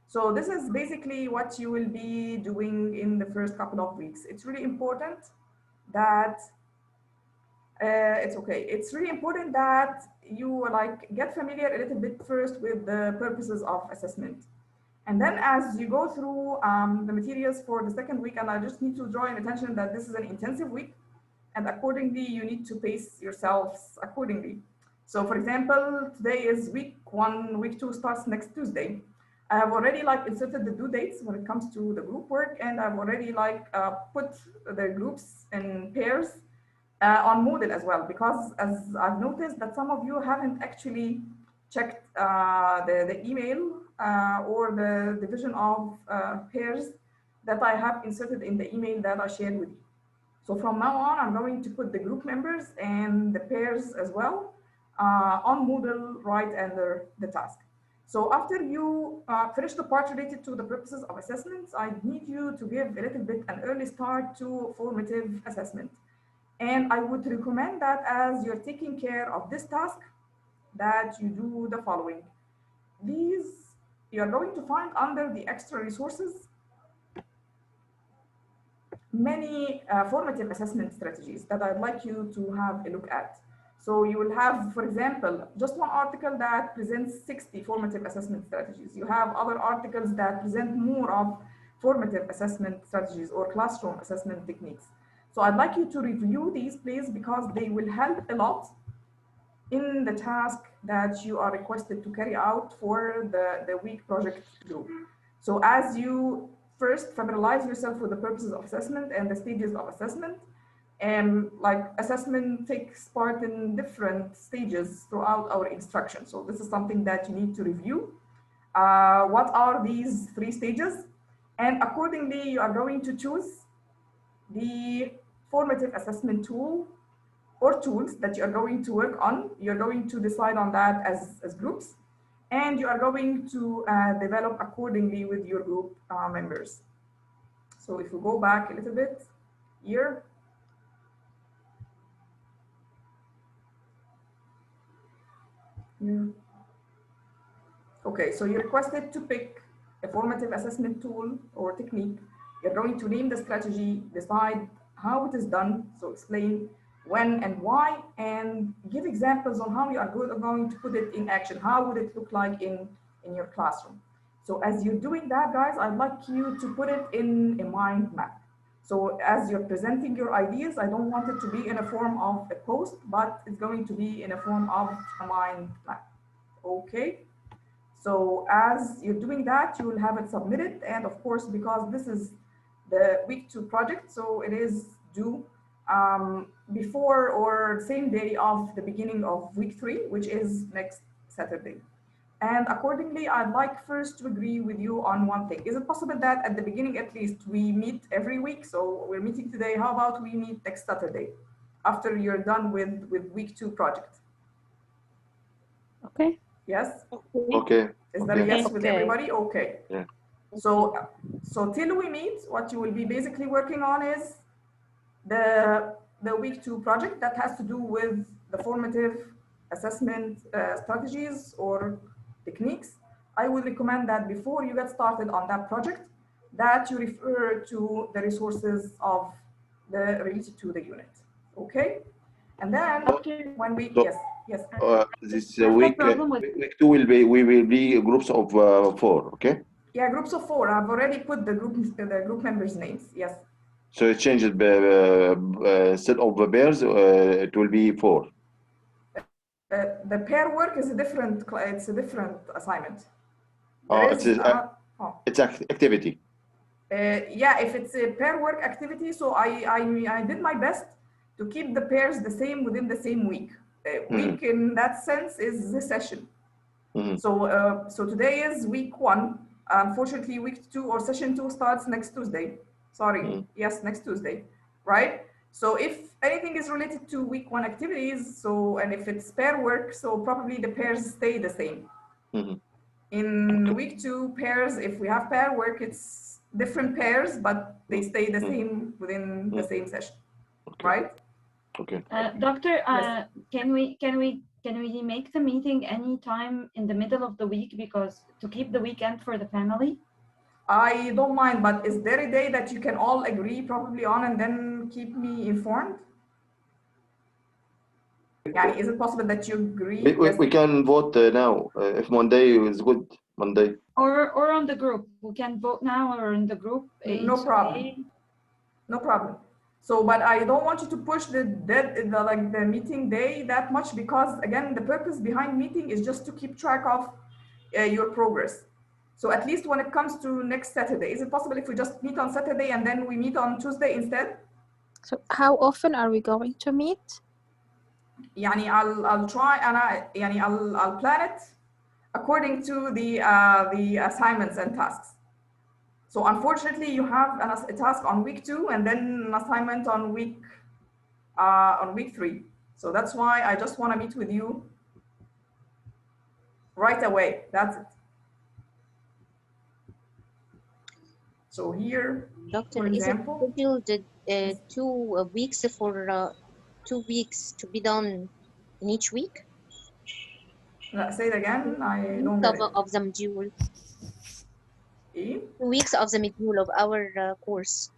So this is basically what you will be doing in the first couple of weeks. It's really important that it's okay. It's really important that you like get familiar a little bit first with the purposes of assessment. And then as you go through the materials for the second week, and I just need to draw your attention that this is an intensive week, and accordingly, you need to pace yourselves accordingly. So for example, today is week 1, week 2 starts next Tuesday. I have already like inserted the due dates when it comes to the group work, and I've already like put the groups in pairs on Moodle as well, because as I've noticed that some of you haven't actually checked the email or the division of pairs that I have inserted in the email that I shared with you. So from now on, I'm going to put the group members and the pairs as well on Moodle right under the task. So after you finish the part related to the purposes of assessments, I need you to give a little bit an early start to formative assessment. And I would recommend that as you're taking care of this task, that you do the following. These you're going to find under the extra resources many formative assessment strategies that I'd like you to have a look at. So you will have, for example, just one article that presents 60 formative assessment strategies. You have other articles that present more of formative assessment strategies or classroom assessment techniques. So I'd like you to review these, please, because they will help a lot in the task that you are requested to carry out for the week project group. So as you first familiarize yourself with the purposes of assessment and the stages of assessment, and like assessment takes part in different stages throughout our instruction. So this is something that you need to review. What are these 3 stages? And accordingly, you are going to choose the formative assessment tool or tools that you are going to work on. You're going to decide on that as groups, and you are going to develop accordingly with your group members. So if we go back a little bit here, okay, so you're requested to pick a formative assessment tool or technique. You're going to name the strategy, decide how it is done, so explain when and why, and give examples on how you are going to put it in action. How would it look like in your classroom? So as you're doing that, guys, I'd like you to put it in a mind map. So as you're presenting your ideas, I don't want it to be in a form of a post, but it's going to be in a form of a mind map. Okay. So as you're doing that, you will have it submitted. And of course, because this is the week 2 project, so it is due before or same day of the beginning of week 3, which is next Saturday. And accordingly, I'd like first to agree with you on one thing. Is it possible that at the beginning, at least, we meet every week? So we're meeting today. How about we meet next Saturday after you're done with week 2 project? Okay. Yes? Okay. Is that a yes with everybody? Okay. Yeah. So till we meet, what you will be basically working on is the week 2 project that has to do with the formative assessment strategies or techniques. I would recommend that before you get started on that project, that you refer to the resources of related to the unit. Okay? And then when we, So, yes. This week 2 will be groups of 4, okay? Yeah, groups of 4. I've already put the group members' names. Yes. So it changes instead of pairs, it will be 4. The pair work is a different. It's a different assignment. It's activity. Yeah, if it's a pair work activity, so I did my best to keep the pairs the same within the same week. Week in that sense is the session. So today is week 1. Unfortunately, week 2 or session 2 starts next Tuesday. Sorry, yes, next Tuesday, right? So if anything is related to week 1 activities, and if it's pair work, so probably the pairs stay the same. In week 2 pairs, if we have pair work, it's different pairs, but they stay the same within the same session, right? Okay. Doctor, can we make the meeting anytime in the middle of the week, because to keep the weekend for the family? I don't mind, but is there a day that you can all agree probably on and then keep me informed? Yeah, is it possible that you agree? We can vote now. If Monday is good, Monday. Or on the group. We can vote now or in the group. No problem. No problem. So, but I don't want you to push the meeting day that much, because again, the purpose behind meeting is just to keep track of your progress. So at least when it comes to next Saturday, is it possible if we just meet on Saturday and then we meet on Tuesday instead? So how often are we going to meet? Yani I'll try and I'll plan it according to the assignments and tasks. So unfortunately, you have a task on week 2 and then an assignment on week 3. So that's why I just want to meet with you right away. That's it. So here, Doctor, for example, is it scheduled 2 weeks for 2 weeks to be done in each week? Say it again. I don't get it. Of the module. 2 weeks of the module of our course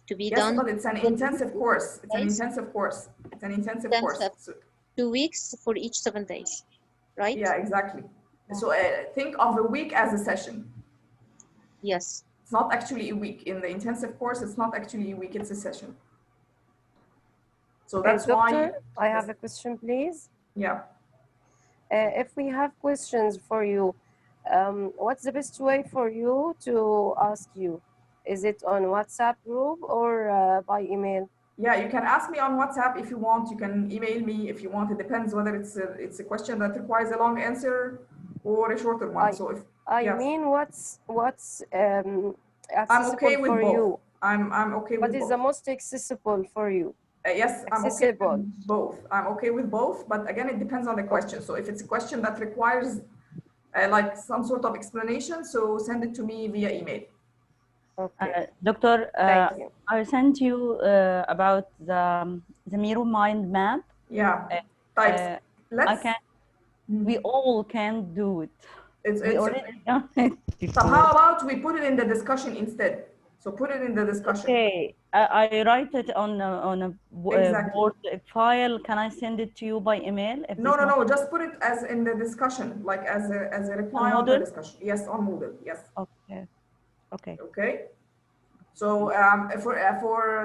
to be done. Yes, but it's an intensive course. It's an intensive course. It's an intensive course. 2 weeks for each 7 days, right? Yeah, exactly. So think of the week as a session. Yes. It's not actually a week. In the intensive course, it's not actually a week, it's a session. So that's Doctor, why... I have a question, please. Yeah. If we have questions for you, what's the best way for you to ask you? Is it on WhatsApp group or by email? Yeah, you can ask me on WhatsApp if you want. You can email me if you want. It depends whether it's a question that requires a long answer or a shorter one. I mean, what's accessible I'm okay with for both. you? I'm okay with both. What is the most accessible for you? Yes, I'm okay with both. I'm okay with both, but again, it depends on the question. So if it's a question that requires like some sort of explanation, so send it to me via email. Okay. Doctor, I sent you about the mirror mind map. Yeah. We all can do it. We already done it before. So how about we put it in the discussion instead? So put it in the discussion. Okay, I write it on a Word file. Can I send it to you by email? No. Just put it as in the discussion, like as a reply on the discussion. Yes, on Moodle. Yes. Okay. Okay. So for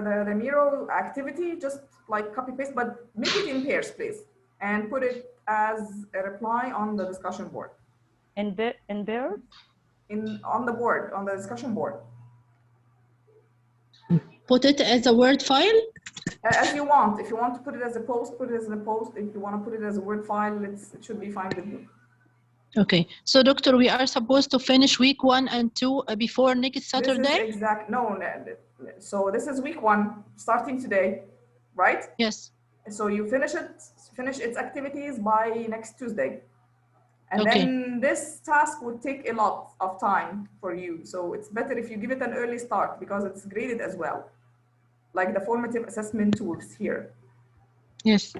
the Miro activity, just like copy paste, but make it in pairs, please, and put it as a reply on the discussion board. In pairs? On the board, on the discussion board. Put it as a Word file? As you want. If you want to put it as a post, put it as a post. If you want to put it as a Word file, it should be fine with me. Okay, so doctor, we are supposed to finish week 1 and 2 before next Saturday? This is exact, no, so this is week 1, starting today, right? Yes. So you finish its activities by next Tuesday. And Okay. then this task would take a lot of time for you. So it's better if you give it an early start because it's graded as well, like the formative assessment tools here. Yes.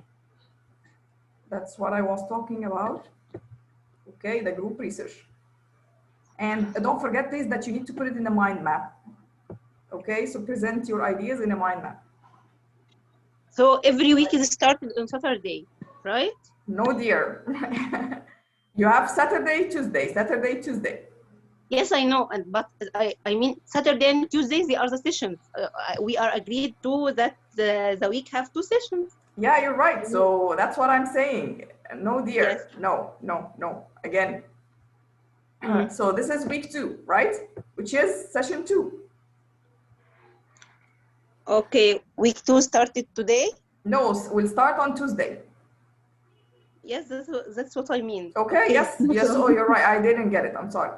That's what I was talking about. Okay, the group research. And don't forget this, that you need to put it in a mind map. Okay, so present your ideas in a mind map. So every week is started on Saturday, right? No, dear. You have Saturday, Tuesday, Saturday, Tuesday. Yes, I know, but I mean Saturday and Tuesday, they are the sessions. We are agreed to that the week have 2 sessions. Yeah, you're right. So that's what I'm saying. No, dear. Yes. No. Again. So this is week 2, right? Which is session 2. Okay, week 2 started today? No, we'll start on Tuesday. Yes, that's what I mean. Okay, yes. Oh, you're right. I didn't get it. I'm sorry.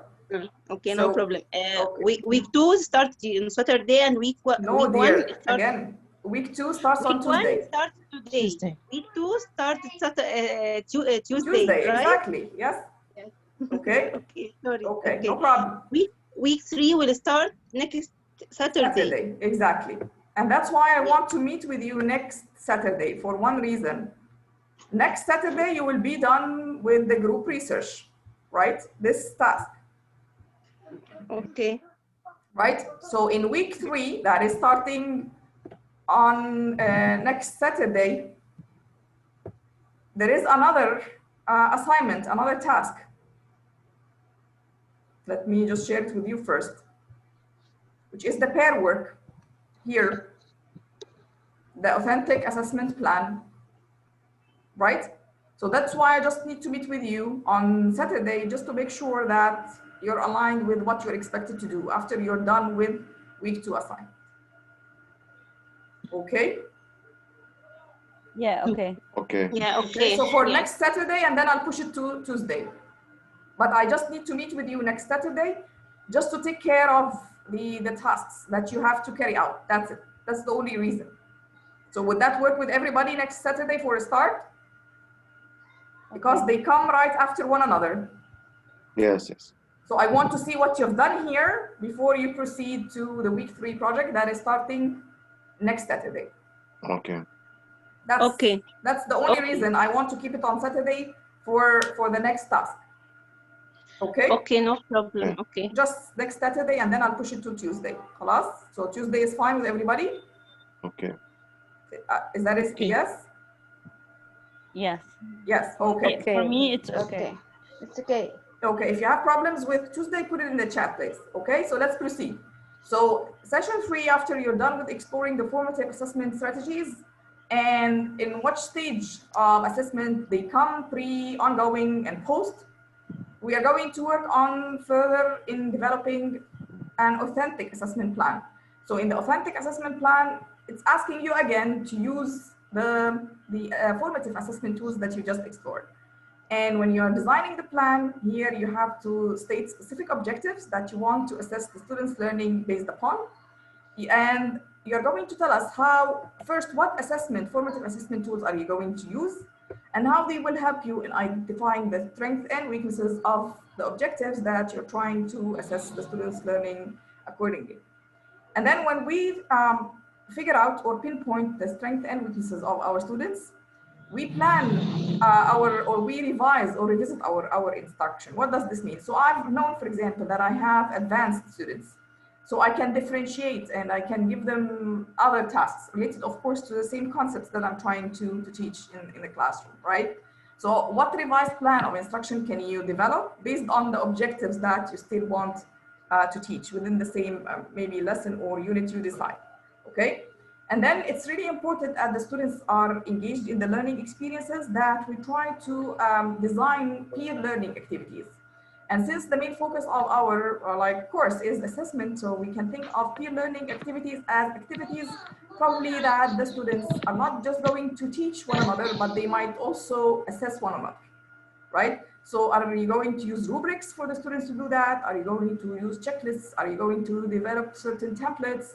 Okay, So, no problem. okay. Week 2 starts on Saturday and week 1. No, dear. Again, week 2 starts on Tuesday. Week 1 starts today. Tuesday. Week 2 starts Tuesday, Tuesday, right? exactly. Yes. Okay. Okay, sorry. Okay, no problem. Week 3 will start next Saturday. Exactly. And that's why I want to meet with you next Saturday for one reason. Next Saturday, you will be done with the group research, right? This task. Okay. Right? So in week 3, that is starting on next Saturday, there is another assignment, another task. Let me just share it with you first, which is the pair work here, the authentic assessment plan, right? So that's why I just need to meet with you on Saturday just to make sure that you're aligned with what you're expected to do after you're done with week 2 assignment. Okay? Yeah, okay. Okay. Yeah, okay. So for next Saturday, and then I'll push it to Tuesday. But I just need to meet with you next Saturday just to take care of the tasks that you have to carry out. That's it. That's the only reason. So would that work with everybody next Saturday for a start? Because they come right after one another. Yes. So I want to see what you've done here before you proceed to the week 3 project that is starting next Saturday. Okay. That's the only reason I want to keep it on Saturday for the next task. Okay? Okay, no problem. Okay. Just next Saturday, and then I'll push it to Tuesday. خلاص? So Tuesday is fine with everybody? Okay. Is that it? Okay. Yes? Yes. Yes, okay. For me, it's okay. It's okay. Okay, if you have problems with Tuesday, put it in the chat, please. Okay, so let's proceed. So session 3, after you're done with exploring the formative assessment strategies and in what stage of assessment they come, pre, ongoing, and post, we are going to work on further in developing an authentic assessment plan. So in the authentic assessment plan, it's asking you again to use the formative assessment tools that you just explored. And when you're designing the plan, here you have to state specific objectives that you want to assess the students' learning based upon. And you're going to tell us how, first, what formative assessment tools are you going to use, and how they will help you in identifying the strengths and weaknesses of the objectives that you're trying to assess the students' learning accordingly. And then when we figure out or pinpoint the strengths and weaknesses of our students, we plan we revise or revisit our instruction. What does this mean? So I've known, for example, that I have advanced students. So I can differentiate and I can give them other tasks related, of course, to the same concepts that I'm trying to teach in the classroom, right? So what revised plan of instruction can you develop based on the objectives that you still want to teach within the same maybe lesson or unit you decide, okay? And then it's really important as the students are engaged in the learning experiences that we try to design peer learning activities. And since the main focus of our course is assessment, so we can think of peer learning activities as activities probably that the students are not just going to teach one another, but they might also assess one another, right? So are you going to use rubrics for the students to do that? Are you going to use checklists? Are you going to develop certain templates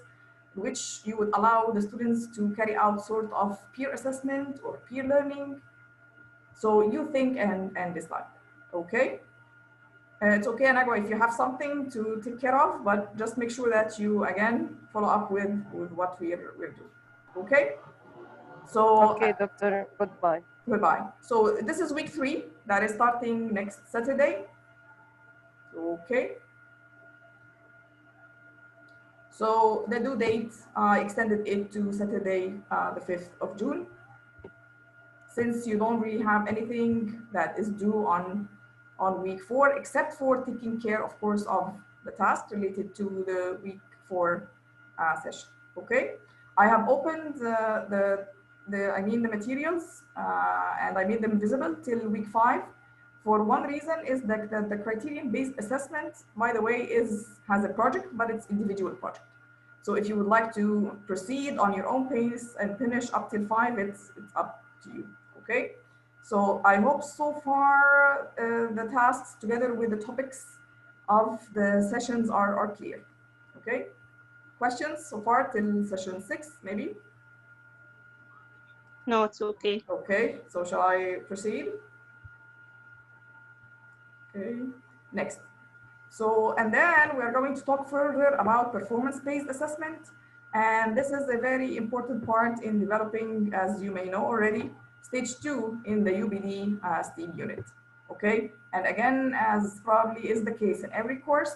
which you would allow the students to carry out sort of peer assessment or peer learning? So you think and decide, okay? It's okay, Anagwa, if you have something to take care of, but just make sure that you, again, follow up with what we're doing, okay? So, okay, doctor, goodbye. Goodbye. So this is week 3 that is starting next Saturday, okay? So the due date, extended it to Saturday, the 5th of June. Since you don't really have anything that is due on week 4, except for taking care, of course, of the task related to the week 4 session. Okay, I have opened the materials and I made them visible till week 5. For one reason is that the criterion-based assessment, by the way, has a project, but it's individual project. So if you would like to proceed on your own pace and finish up till 5, it's up to you. Okay, so I hope so far the tasks together with the topics of the sessions are clear. Okay, questions so far till session 6 maybe? No, it's okay. Okay, so shall I proceed? Okay, next. So, and then we're going to talk further about performance-based assessment. And this is a very important part in developing, as you may know already, stage 2 in the UBD STEAM unit, okay? And again, as probably is the case in every course,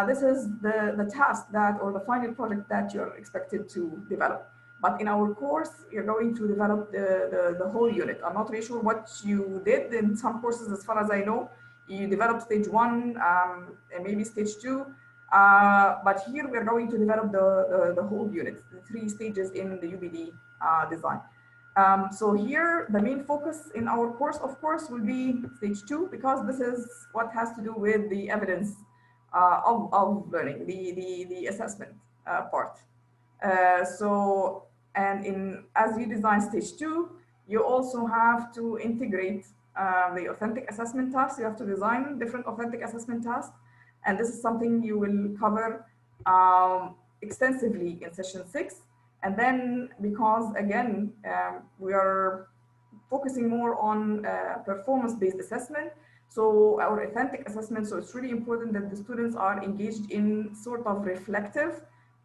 this is the task that, or the final project that you're expected to develop. But in our course, you're going to develop the whole unit. I'm not really sure what you did in some courses, as far as I know. You developed stage 1 and maybe stage 2, but here we're going to develop the whole unit, the 3 stages in the UBD design. So here, the main focus in our course, of course, will be stage 2, because this is what has to do with the evidence of learning, the assessment part. So, and as you design stage 2, you also have to integrate the authentic assessment tasks. You have to design different authentic assessment tasks. And this is something you will cover extensively in session 6. And then, because again, we are focusing more on performance-based assessment, so our authentic assessment, so it's really important that the students are engaged in sort of reflective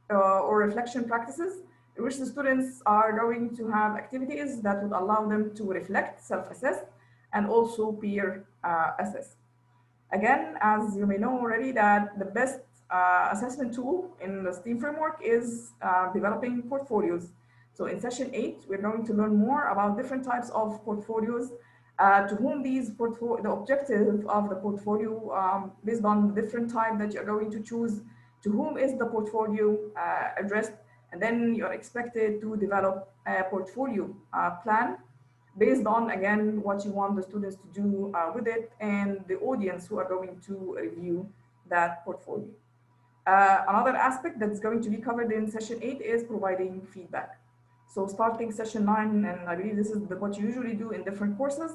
or reflection practices, in which the students are going to have activities that would allow them to reflect, self-assess, and also peer assess. Again, as you may know already, that the best assessment tool in the STEAM framework is developing portfolios. So in session 8, we're going to learn more about different types of portfolios, to whom the objective of the portfolio, based on the different type that you're going to choose, to whom is the portfolio addressed, and then you're expected to develop a portfolio plan based on, again, what you want the students to do with it and the audience who are going to review that portfolio. Another aspect that's going to be covered in session 8 is providing feedback. So starting session 9, and I believe this is what you usually do in different courses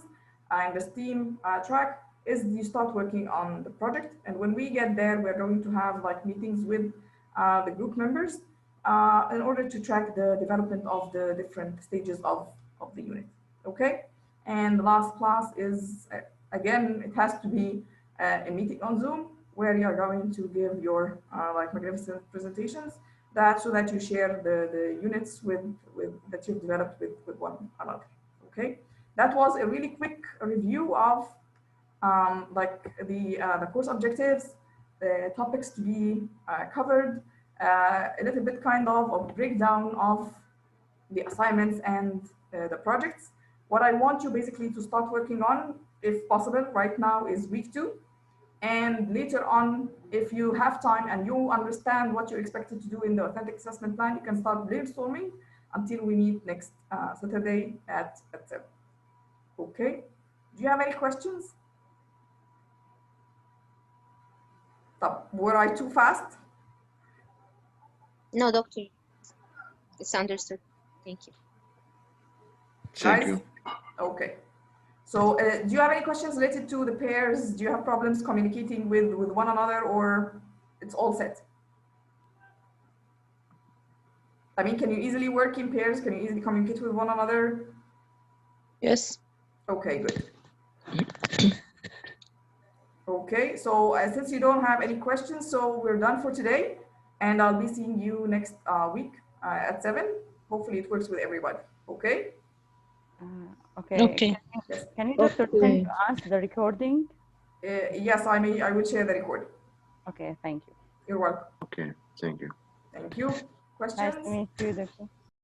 in the STEAM track, is you start working on the project. And when we get there, we're going to have like meetings with the group members in order to track the development of the different stages of the unit. Okay, and the last class is, again, it has to be a meeting on Zoom where you are going to give your like magnificent presentations, so that you share the units that you've developed with one another. Okay, that was a really quick review of like the course objectives, the topics to be covered, a little bit kind of a breakdown of the assignments and the projects. What I want you basically to start working on, if possible, right now is week 2. And later on, if you have time and you understand what you're expected to do in the authentic assessment plan, you can start brainstorming until we meet next Saturday at 7. Okay, do you have any questions? Were I too fast? No, doctor. It's understood. Thank you. Thank Nice. you. Okay. So do you have any questions related to the pairs? Do you have problems communicating with one another, or it's all set? I mean, can you easily work in pairs? Can you easily communicate with one another? Yes. Okay, good. Okay, so since you don't have any questions, so we're done for today, and I'll be seeing you next week at 7. Hopefully it works with everybody. Okay? Okay. Okay. Can you just send us the recording? Yes, I will share the recording. Okay, thank you. You're welcome. Okay, thank you. Thank you. Questions? Nice to meet you, Doctor.